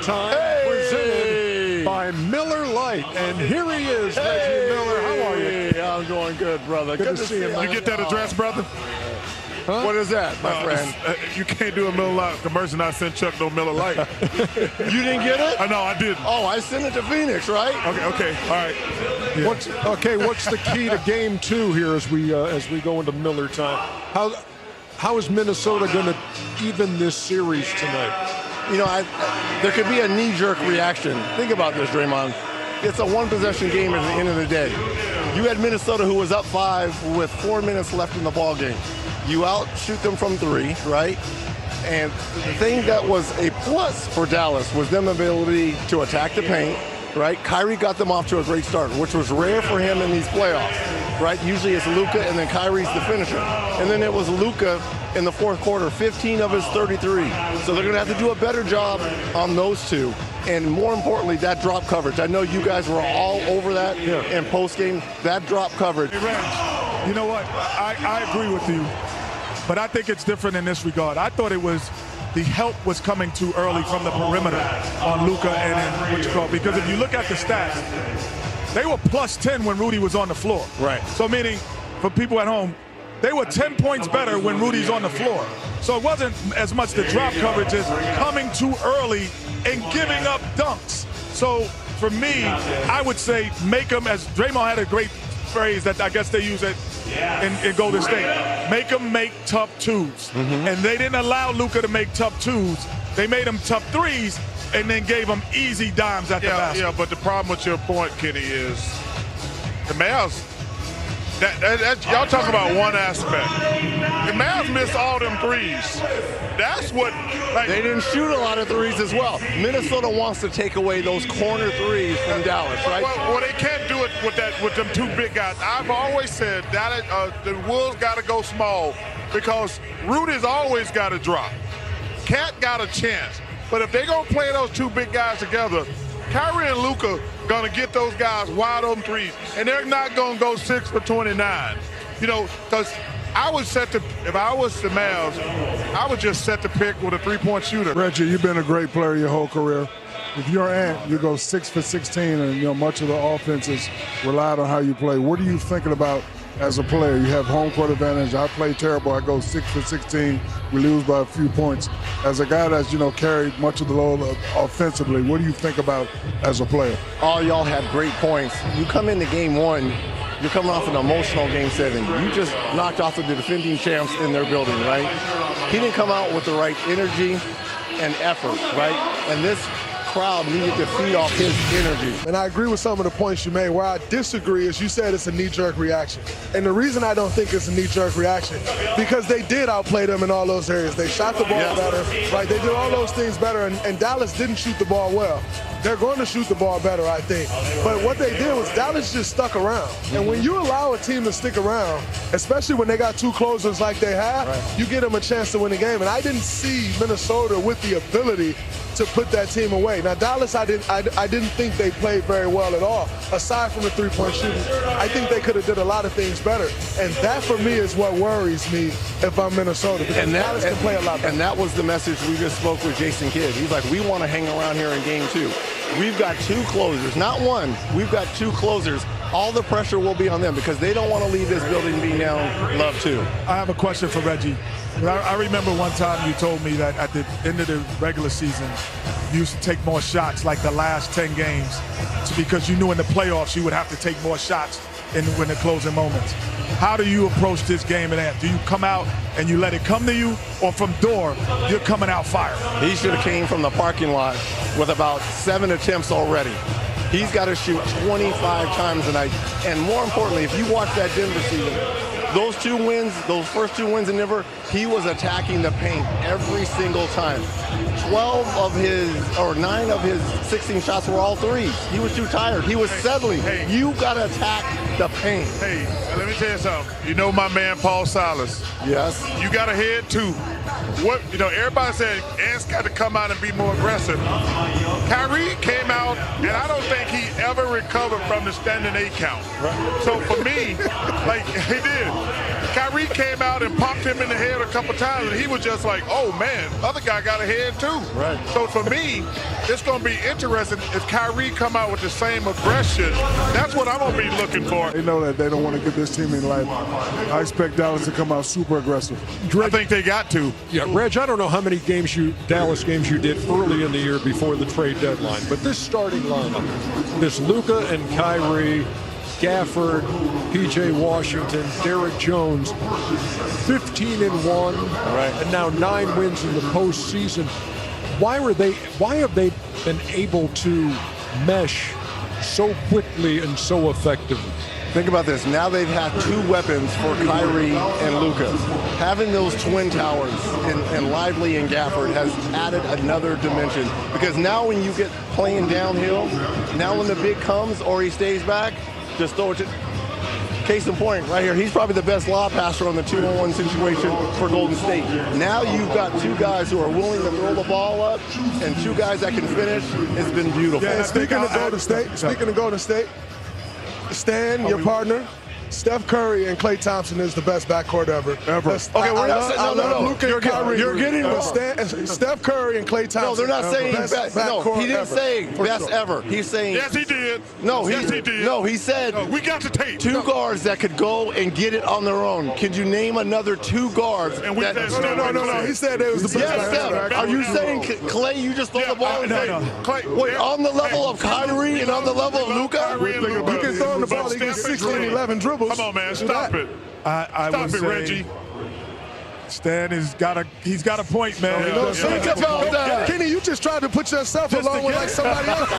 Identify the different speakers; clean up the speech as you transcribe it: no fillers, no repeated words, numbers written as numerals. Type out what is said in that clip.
Speaker 1: Time, presented by Miller Lite. And here he is, Reggie Miller. How are you?
Speaker 2: I'm doing good, brother.
Speaker 1: Good to see you, man.
Speaker 3: You get that address, brother?
Speaker 2: Huh? What is that, my friend?
Speaker 3: You can't do a Miller Lite commercial and not send Chuck no Miller Lite.
Speaker 2: You didn't get it?
Speaker 3: No, I didn't.
Speaker 2: Oh, I sent it to Phoenix, right?
Speaker 3: Okay, all right. Yeah.
Speaker 1: What's the key to Game 2 here as we go into Miller time? How is Minnesota going to even this series tonight?
Speaker 2: You know, there could be a knee-jerk reaction. Think about this, Draymond. It's a one-possession game at the end of the day. You had Minnesota who was up 5 with 4 minutes left in the ball game. You outshoot them from 3, right? And the thing that was a plus for Dallas was their ability to attack the paint, right? Kyrie got them off to a great start, which was rare for him in these playoffs, right? Usually it's Luka and then Kyrie's the finisher. And then it was Luka in the fourth quarter, 15 of his 33. So they're going to have to do a better job on those two. And more importantly, that drop coverage. I know you guys were all over that in postgame. That drop coverage.
Speaker 3: Hey, Reg, you know what? I agree with you. But I think it's different in this regard. I thought it was the help was coming too early from the perimeter on Luka and because if you look at the stats, they were plus 10 when Rudy was on the floor.
Speaker 2: Right.
Speaker 3: So meaning, for people at home, they were 10 points better when Rudy's on the floor. So it wasn't as much the drop coverage as coming too early and giving up dunks. So for me, I would say make them, as Draymond had a great phrase that I guess they use it in Golden State, make them make tough twos. And they didn't allow Luka to make tough twos. They made him tough threes and then gave him easy dimes at the basket.
Speaker 4: Yeah, but the problem with your point, Kenny, is the Mavs, y'all talk about one aspect. The Mavs missed all them threes. That's what,
Speaker 2: they didn't shoot a lot of threes as well. Minnesota wants to take away those corner threes from Dallas, right?
Speaker 4: Well, they can't do it with them two big guys. I've always said that the Wolves got to go small because Rudy's always got to drop. Cat got a chance. But if they're going to play those two big guys together, Kyrie and Luka going to get those guys wide open threes, and they're not going to go 6 for 29. You know, because if I was the Mavs, I would just set the pick with a three-point shooter.
Speaker 5: Reggie, you've been a great player your whole career. If you're Ant, you go 6 for 16, and much of the offense is relied on how you play. What are you thinking about as a player? You have home court advantage. I play terrible. I go 6 for 16. We lose by a few points. As a guy that's carried much of the load offensively, what do you think about as a player?
Speaker 2: All y'all had great points. You come into game 1. You're coming off an emotional Game 7. You just knocked off of the defending champs in their building, right? He didn't come out with the right energy and effort, right? And this crowd needed to feed off his energy.
Speaker 6: And I agree with some of the points you made. Where I disagree is you said it's a knee-jerk reaction. And the reason I don't think it's a knee-jerk reaction, because they did outplay them in all those areas. They shot the ball better, right? They did all those things better, and Dallas didn't shoot the ball well. They're going to shoot the ball better, I think. But what they did was Dallas just stuck around. And when you allow a team to stick around, especially when they got two closers like they have, you get them a chance to win the game. And I didn't see Minnesota with the ability to put that team away. Now, Dallas, I didn't think they played very well at all. Aside from the three-point shooting, I think they could have did a lot of things better. And that, for me, is what worries me if I'm Minnesota. Because Dallas can play a lot better.
Speaker 2: And that was the message we just spoke with Jason Kidd. He's like, we want to hang around here in Game 2. We've got 2 closers, not one. We've got 2 closers. All the pressure will be on them because they don't want to leave this building being down love 2.
Speaker 3: I have a question for Reggie. I remember one time you told me that at the end of the regular season, you used to take more shots like the last 10 games because you knew in the playoffs you would have to take more shots in the closing moments. How do you approach this game? Do you come out and you let it come to you, or from door, you're coming out firing?
Speaker 2: He should have came from the parking lot with about 7 attempts already. He's got to shoot 25 times a night. And more importantly, if you watch that Denver season, those first 2 wins in Denver, he was attacking the paint every single time. 9 of his 16 shots were all threes. He was too tired. He was settling. You got to attack the paint.
Speaker 4: Hey, let me tell you something. You know my man Paul Silas.
Speaker 2: Yes.
Speaker 4: You got to head too. Everybody said Ant's got to come out and be more aggressive. Kyrie came out, and I don't think he ever recovered from the standing 8 count. Right. So for me, he did. Kyrie came out and popped him in the head a couple times, and he was just like, oh, man, other guy got a head too.
Speaker 2: Right.
Speaker 4: So for me, it's going to be interesting if Kyrie come out with the same aggression. That's what I'm going to be looking for.
Speaker 5: They know that they don't want to give this team any life. I expect Dallas to come out super aggressive.
Speaker 4: I think they got to.
Speaker 1: Yeah, Reg, I don't know how many Dallas games you did early in the year before the trade deadline, but this starting lineup, this Luka and Kyrie, Gafford, P.J. Washington, Derek Jones, 15-1, and now 9 wins in the postseason. Why have they been able to mesh so quickly and so effectively?
Speaker 2: Think about this. Now they've had 2 weapons for Kyrie and Luka. Having those twin towers in Lively and Gafford has added another dimension. Because now when you get playing downhill, now when the big comes or he stays back, just throw it to... Case in point, right here, he's probably the best lob passer on the 2-on-1 situation for Golden State. Now you've got 2 guys who are willing to throw the ball up and 2 guys that can finish. It's been beautiful.
Speaker 6: Yeah, speaking of Golden State, Stan, your partner, Steph Curry and Klay Thompson is the best backcourt ever.
Speaker 2: Okay, we're not saying no.
Speaker 6: Luka and Kyrie.
Speaker 2: You're getting
Speaker 6: Steph Curry and Klay Thompson.
Speaker 2: No, they're not saying best. No, he didn't say best
Speaker 6: sure.
Speaker 2: ever. He's saying
Speaker 4: Yes, he did.
Speaker 2: No,
Speaker 4: yes, he did.
Speaker 2: No, he said
Speaker 4: We got the tape.
Speaker 2: 2 guards that could go and get it on their own. Could you name another 2 guards?
Speaker 4: And we
Speaker 2: that,
Speaker 4: said Steph.
Speaker 6: No. He said they was the best.
Speaker 2: Yes, Steph. Are you saying Klay? You just throw the ball and
Speaker 4: Klay,
Speaker 2: wait, on the level of Kyrie and on the level of Luka?
Speaker 6: You can throw the ball. He gets 16, 11 dribbles.
Speaker 4: Come on, man. Stop it.
Speaker 3: I would say
Speaker 4: Reggie.
Speaker 3: Stan he's got a point, man.
Speaker 6: Think about that. Kenny, you just tried to put yourself along with like somebody else.